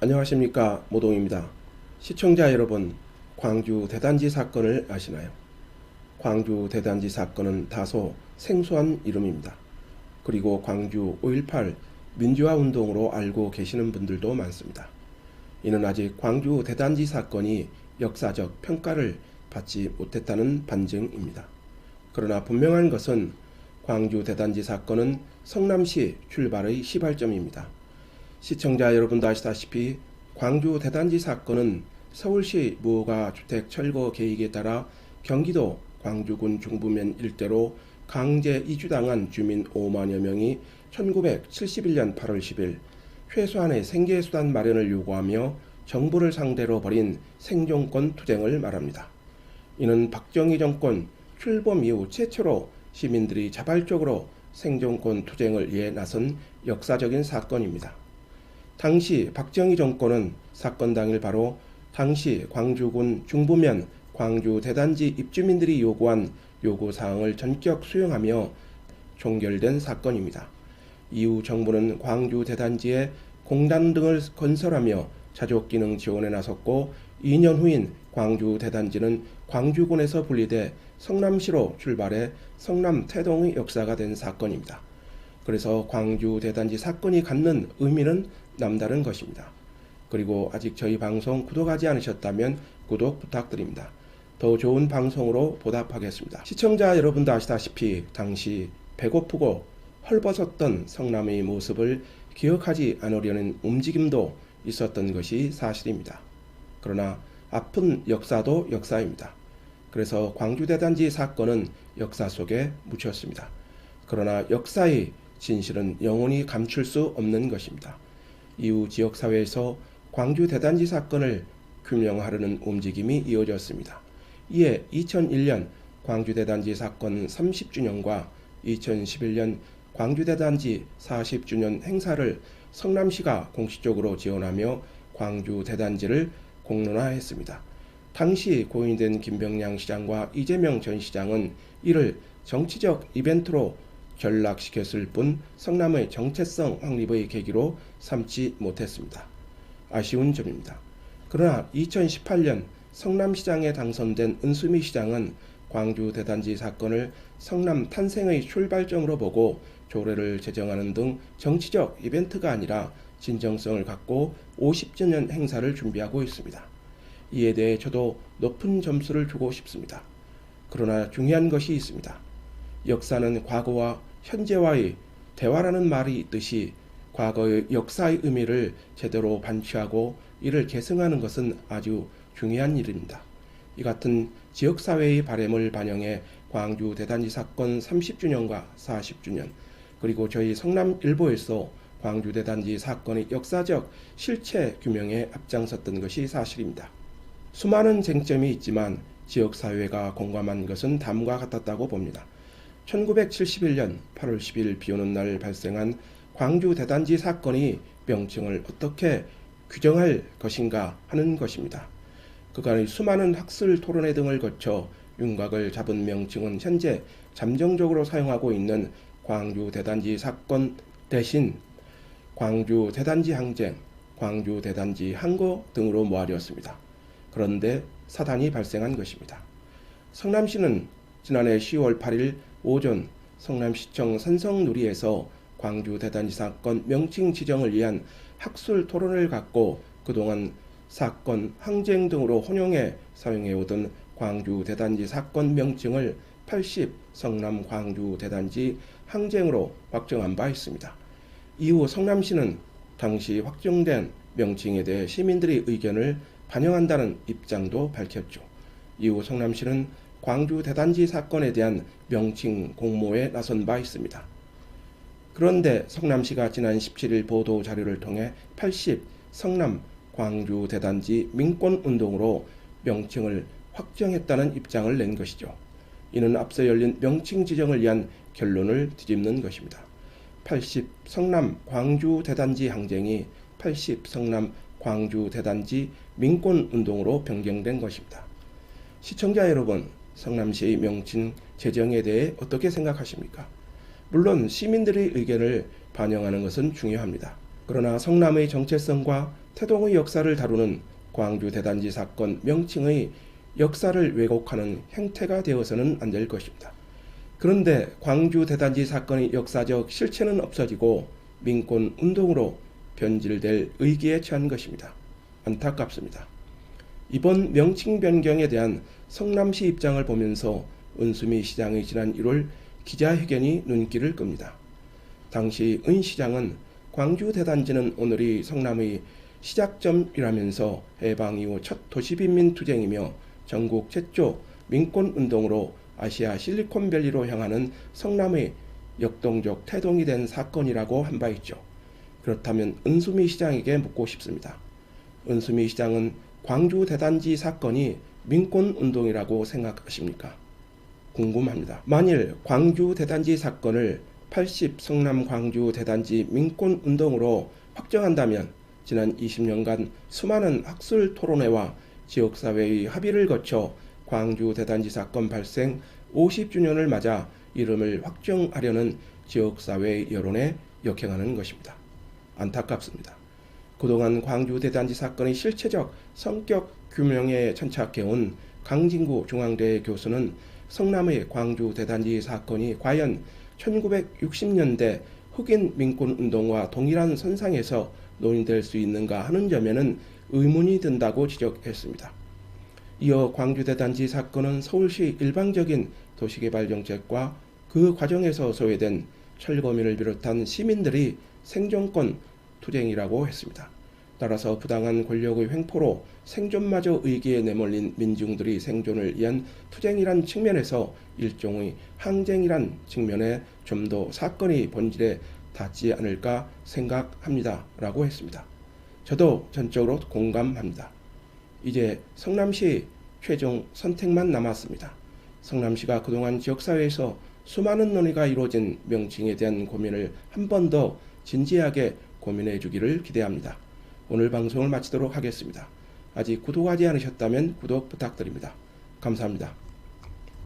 안녕하십니까, 모동입니다. 시청자 여러분, 광주 대단지 사건을 아시나요? 광주 대단지 사건은 다소 생소한 이름입니다. 그리고 광주 5.18 민주화 운동으로 알고 계시는 분들도 많습니다. 이는 아직 광주 대단지 사건이 역사적 평가를 받지 못했다는 반증입니다. 그러나 분명한 것은 광주 대단지 사건은 성남시 출발의 시발점입니다. 시청자 여러분도 아시다시피 광주 대단지 사건은 서울시 무허가 주택 철거 계획에 따라 경기도 광주군 중부면 일대로 강제 이주당한 주민 5만여 명이 1971년 8월 10일 최소한의 생계수단 마련을 요구하며 정부를 상대로 벌인 생존권 투쟁을 말합니다. 이는 박정희 정권 출범 이후 최초로 시민들이 자발적으로 생존권 투쟁을 위해 나선 역사적인 사건입니다. 당시 박정희 정권은 사건 당일 바로 당시 광주군 중부면 광주 대단지 입주민들이 요구한 요구사항을 전격 수용하며 종결된 사건입니다. 이후 정부는 광주 대단지에 공단 등을 건설하며 자족기능 지원에 나섰고 2년 후인 광주 대단지는 광주군에서 분리돼 성남시로 출발해 성남 태동의 역사가 된 사건입니다. 그래서 광주 대단지 사건이 갖는 의미는 남다른 것입니다. 그리고 아직 저희 방송 구독하지 않으셨다면 구독 부탁드립니다. 더 좋은 방송으로 보답하겠습니다. 시청자 여러분도 아시다시피 당시 배고프고 헐벗었던 성남의 모습을 기억하지 않으려는 움직임도 있었던 것이 사실입니다. 그러나 아픈 역사도 역사입니다. 그래서 광주대단지 사건은 역사 속에 묻혔습니다. 그러나 역사의 진실은 영원히 감출 수 없는 것입니다. 이후 지역사회에서 광주대단지 사건을 규명하려는 움직임이 이어졌습니다. 이에 2001년 광주대단지 사건 30주년과 2011년 광주대단지 40주년 행사를 성남시가 공식적으로 지원하며 광주대단지를 공론화했습니다. 당시 고인된 김병량 시장과 이재명 전 시장은 이를 정치적 이벤트로 전락시켰을 뿐 성남의 정체성 확립의 계기로 삼지 못했습니다. 아쉬운 점입니다. 그러나 2018년 성남시장에 당선된 은수미 시장은 광주 대단지 사건을 성남 탄생의 출발점으로 보고 조례를 제정하는 등 정치적 이벤트가 아니라 진정성을 갖고 50주년 행사를 준비하고 있습니다. 이에 대해 저도 높은 점수를 주고 싶습니다. 그러나 중요한 것이 있습니다. 역사는 과거와 현재와의 대화라는 말이 있듯이 과거의 역사의 의미를 제대로 반취하고 이를 계승하는 것은 아주 중요한 일입니다. 이 같은 지역사회의 바람을 반영해 광주 대단지 사건 30주년과 40주년 그리고 저희 성남일보에서 광주 대단지 사건의 역사적 실체 규명에 앞장섰던 것이 사실입니다. 수많은 쟁점이 있지만 지역사회가 공감한 것은 다음과 같았다고 봅니다. 1971년 8월 10일 비오는 날 발생한 광주 대단지 사건이 명칭을 어떻게 규정할 것인가 하는 것입니다. 그간의 수많은 학술 토론회 등을 거쳐 윤곽을 잡은 명칭은 현재 잠정적으로 사용하고 있는 광주 대단지 사건 대신 광주 대단지 항쟁, 광주 대단지 항거 등으로 모아졌습니다. 그런데 사단이 발생한 것입니다. 성남시는 지난해 10월 8일 오전 성남시청 산성누리에서 광주 대단지 사건 명칭 지정을 위한 학술 토론을 갖고 그동안 사건, 항쟁 등으로 혼용해 사용해오던 광주 대단지 사건 명칭을 80 성남 광주 대단지 항쟁으로 확정한 바 있습니다. 이후 성남시는 당시 확정된 명칭에 대해 시민들의 의견을 반영한다는 입장도 밝혔죠. 이후 성남시는 광주 대단지 사건에 대한 명칭 공모에 나선 바 있습니다. 그런데 성남시가 지난 17일 보도 자료를 통해 80 성남 광주 대단지 민권운동으로 명칭을 확정했다는 입장을 낸 것이죠. 이는 앞서 열린 명칭 지정을 위한 결론을 뒤집는 것입니다. 80 성남 광주 대단지 항쟁이 80 성남 광주 대단지 민권운동으로 변경된 것입니다. 시청자 여러분, 성남시의 명칭 제정에 대해 어떻게 생각하십니까? 물론 시민들의 의견을 반영하는 것은 중요합니다. 그러나 성남의 정체성과 태동의 역사를 다루는 광주 대단지 사건 명칭의 역사를 왜곡하는 행태가 되어서는 안 될 것입니다. 그런데 광주 대단지 사건의 역사적 실체는 없어지고 민권 운동으로 변질될 위기에 처한 것입니다. 안타깝습니다. 이번 명칭 변경에 대한 성남시 입장을 보면서 은수미 시장의 지난 1월 기자회견이 눈길을 끕니다. 당시 은 시장은 광주 대단지는 오늘이 성남의 시작점이라면서 해방 이후 첫 도시빈민투쟁이며 전국 최초 민권운동으로 아시아 실리콘밸리로 향하는 성남의 역동적 태동이 된 사건이라고 한 바 있죠. 그렇다면 은수미 시장에게 묻고 싶습니다. 은수미 시장은 광주 대단지 사건이 민권운동이라고 생각하십니까? 궁금합니다. 만일 광주 대단지 사건을 80 성남 광주 대단지 민권운동으로 확정한다면 지난 20년간 수많은 학술 토론회와 지역사회의 합의를 거쳐 광주 대단지 사건 발생 50주년을 맞아 이름을 확정하려는 지역사회의 여론에 역행하는 것입니다. 안타깝습니다. 그동안 광주 대단지 사건의 실체적 성격 규명에 천착해온 강진구 중앙대 교수는 성남의 광주 대단지 사건이 과연 1960년대 흑인 민권운동과 동일한 선상에서 논의될 수 있는가 하는 점에는 의문이 든다고 지적했습니다. 이어 광주 대단지 사건은 서울시 일방적인 도시개발정책과 그 과정에서 소외된 철거민을 비롯한 시민들이 생존권 투쟁이라고 했습니다. 따라서 부당한 권력의 횡포로 생존마저 위기에 내몰린 민중들이 생존을 위한 투쟁이란 측면에서 일종의 항쟁이란 측면에 좀 더 사건의 본질에 닿지 않을까 생각합니다. 라고 했습니다. 저도 전적으로 공감합니다. 이제 성남시 최종 선택만 남았습니다. 성남시가 그동안 지역사회에서 수많은 논의가 이루어진 명칭에 대한 고민을 한 번 더 진지하게 고민해 주기를 기대합니다. 오늘 방송을 마치도록 하겠습니다. 아직 구독하지 않으셨다면 구독 부탁드립니다. 감사합니다.